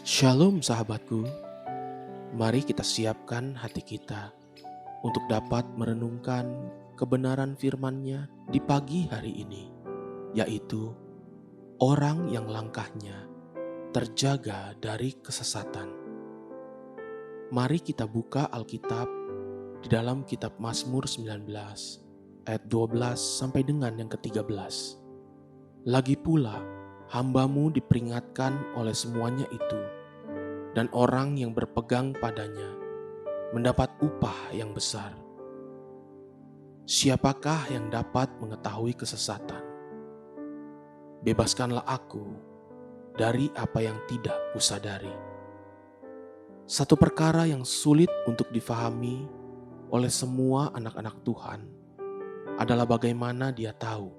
Shalom sahabatku, mari kita siapkan hati kita untuk dapat merenungkan kebenaran firman-Nya di pagi hari ini, yaitu orang yang langkahnya terjaga dari kesesatan. Mari kita buka Alkitab di dalam kitab Mazmur 19 ayat 12 sampai dengan yang ke-13. Lagi pula, hamba-Mu diperingatkan oleh semuanya itu, dan orang yang berpegang padanya mendapat upah yang besar. Siapakah yang dapat mengetahui kesesatan? Bebaskanlah aku dari apa yang tidak kusadari. Satu perkara yang sulit untuk difahami oleh semua anak-anak Tuhan adalah bagaimana dia tahu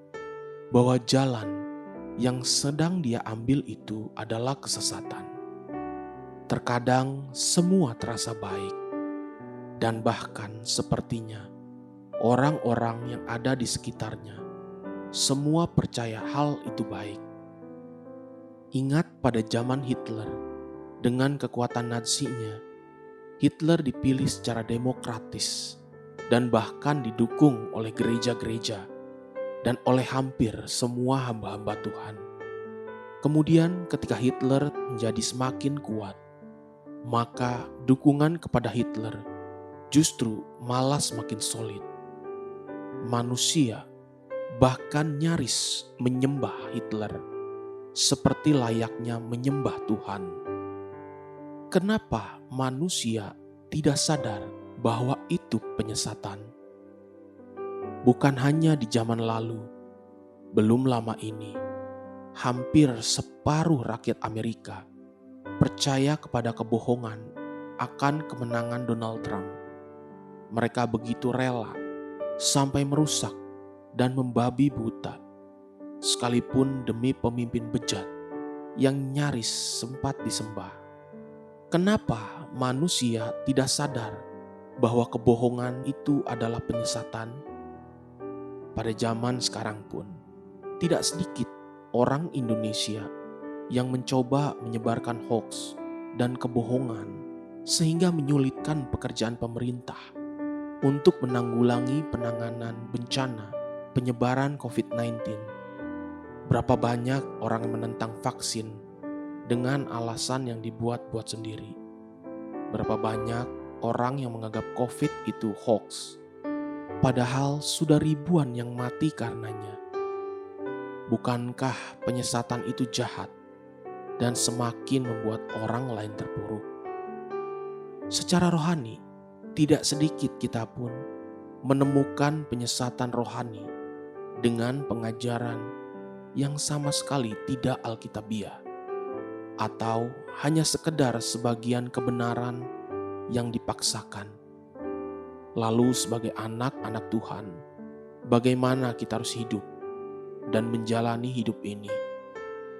bahwa jalan yang sedang dia ambil itu adalah kesesatan. Terkadang semua terasa baik, dan bahkan sepertinya orang-orang yang ada di sekitarnya semua percaya hal itu baik. Ingat pada zaman Hitler, dengan kekuatan Nazi-nya, Hitler dipilih secara demokratis dan bahkan didukung oleh gereja-gereja dan oleh hampir semua hamba-hamba Tuhan. Kemudian ketika Hitler menjadi semakin kuat, maka dukungan kepada Hitler justru malah semakin solid. Manusia bahkan nyaris menyembah Hitler seperti layaknya menyembah Tuhan. Kenapa manusia tidak sadar bahwa itu penyesatan? Bukan hanya di zaman lalu, belum lama ini, hampir separuh rakyat Amerika percaya kepada kebohongan akan kemenangan Donald Trump. Mereka begitu rela sampai merusak dan membabi buta, sekalipun demi pemimpin bejat yang nyaris sempat disembah. Kenapa manusia tidak sadar bahwa kebohongan itu adalah penyesatan? Pada zaman sekarang pun, tidak sedikit orang Indonesia yang mencoba menyebarkan hoaks dan kebohongan sehingga menyulitkan pekerjaan pemerintah untuk menanggulangi penanganan bencana penyebaran COVID-19. Berapa banyak orang menentang vaksin dengan alasan yang dibuat-buat sendiri. Berapa banyak orang yang menganggap COVID itu hoaks, padahal sudah ribuan yang mati karenanya. Bukankah penyesatan itu jahat dan semakin membuat orang lain terpuruk? Secara rohani, tidak sedikit kita pun menemukan penyesatan rohani dengan pengajaran yang sama sekali tidak alkitabiah, atau hanya sekedar sebagian kebenaran yang dipaksakan. Lalu sebagai anak-anak Tuhan, bagaimana kita harus hidup dan menjalani hidup ini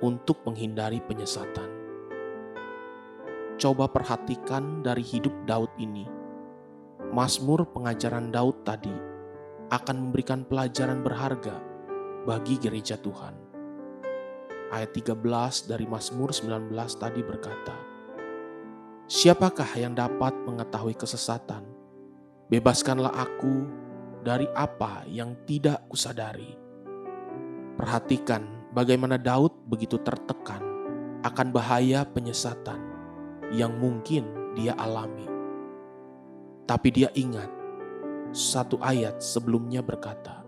untuk menghindari penyesatan? Coba perhatikan dari hidup Daud ini. Mazmur pengajaran Daud tadi akan memberikan pelajaran berharga bagi gereja Tuhan. Ayat 13 dari Mazmur 19 tadi berkata, "Siapakah yang dapat mengetahui kesesatan? Bebaskanlah aku dari apa yang tidak kusadari." Perhatikan bagaimana Daud begitu tertekan akan bahaya penyesatan yang mungkin dia alami. Tapi dia ingat satu ayat sebelumnya berkata,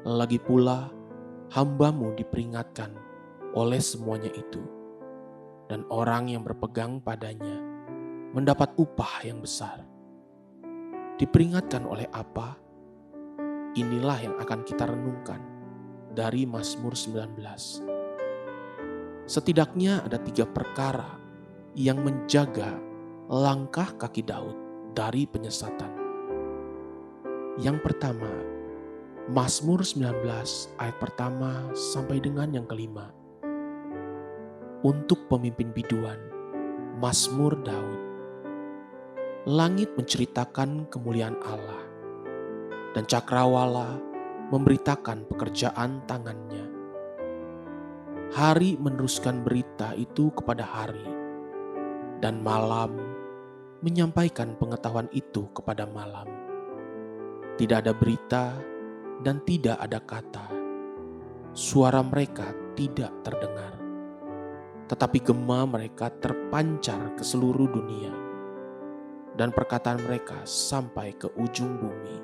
"Lagi pula hamba-Mu diperingatkan oleh semuanya itu, dan orang yang berpegang padanya mendapat upah yang besar." Diperingatkan oleh apa? Inilah yang akan kita renungkan dari Mazmur 19. Setidaknya ada 3 perkara yang menjaga langkah kaki Daud dari penyesatan. Yang pertama, Mazmur 19 ayat pertama sampai dengan yang kelima. Untuk pemimpin biduan, Mazmur Daud. Langit menceritakan kemuliaan Allah, dan cakrawala memberitakan pekerjaan tangannya. Hari meneruskan berita itu kepada hari, dan malam menyampaikan pengetahuan itu kepada malam. Tidak ada berita dan tidak ada kata. Suara mereka tidak terdengar, tetapi gema mereka terpancar ke seluruh dunia, dan perkataan mereka sampai ke ujung bumi.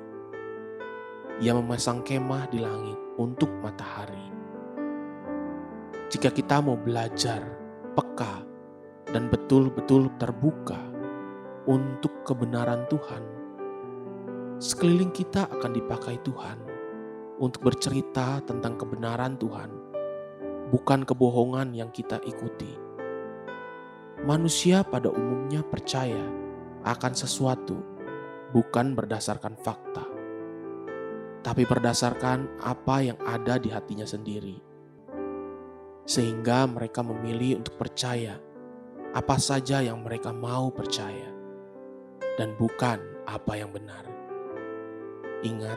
Ia memasang kemah di langit untuk matahari. Jika kita mau belajar peka dan betul-betul terbuka untuk kebenaran Tuhan, sekeliling kita akan dipakai Tuhan untuk bercerita tentang kebenaran Tuhan, bukan kebohongan yang kita ikuti. Manusia pada umumnya percaya akan sesuatu bukan berdasarkan fakta, tapi berdasarkan apa yang ada di hatinya sendiri. Sehingga mereka memilih untuk percaya apa saja yang mereka mau percaya, dan bukan apa yang benar. Ingat,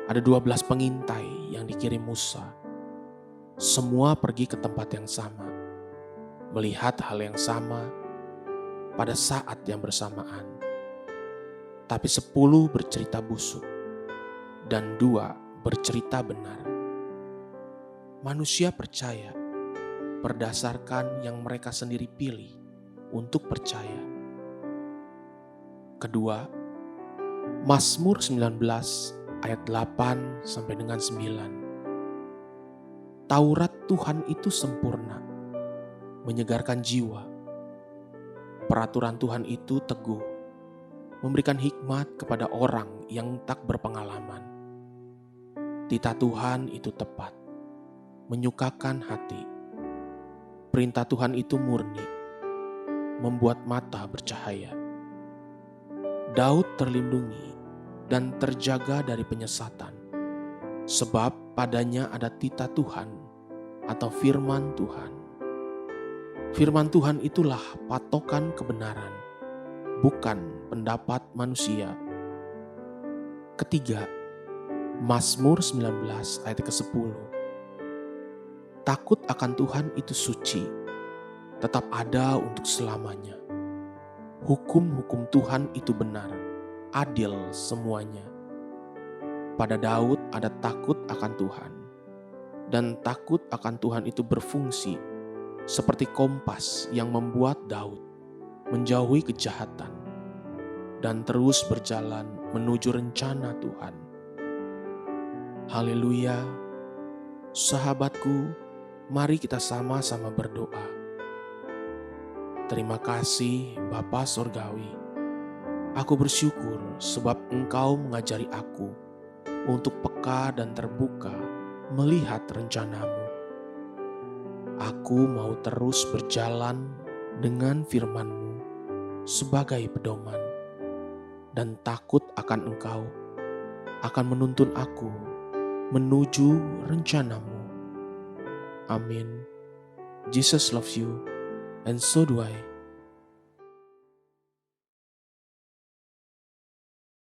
ada 12 pengintai yang dikirim Musa. Semua pergi ke tempat yang sama, melihat hal yang sama pada saat yang bersamaan. Tapi 10 bercerita busuk, dan 2 bercerita benar. Manusia percaya berdasarkan yang mereka sendiri pilih untuk percaya. Kedua, Mazmur 19 ayat 8 sampai dengan 9. Taurat Tuhan itu sempurna, menyegarkan jiwa. Peraturan Tuhan itu teguh, memberikan hikmat kepada orang yang tak berpengalaman. Titah Tuhan itu tepat, menyukakan hati. Perintah Tuhan itu murni, membuat mata bercahaya. Daud terlindungi dan terjaga dari penyesatan, sebab padanya ada titah Tuhan atau firman Tuhan. Firman Tuhan itulah patokan kebenaran, bukan pendapat manusia. Ketiga, Mazmur 19 ayat ke-10. Takut akan Tuhan itu suci, tetap ada untuk selamanya. Hukum-hukum Tuhan itu benar, adil semuanya. Pada Daud ada takut akan Tuhan, dan takut akan Tuhan itu berfungsi seperti kompas yang membuat Daud menjauhi kejahatan dan terus berjalan menuju rencana Tuhan. Haleluya, sahabatku, mari kita sama-sama berdoa. Terima kasih Bapa Sorgawi. Aku bersyukur sebab Engkau mengajari aku untuk peka dan terbuka melihat rencana-Mu. Aku mau terus berjalan dengan firman-Mu sebagai pedoman, dan takut akan Engkau akan menuntun aku menuju rencana-Mu. Amin. Jesus loves you, and so do I.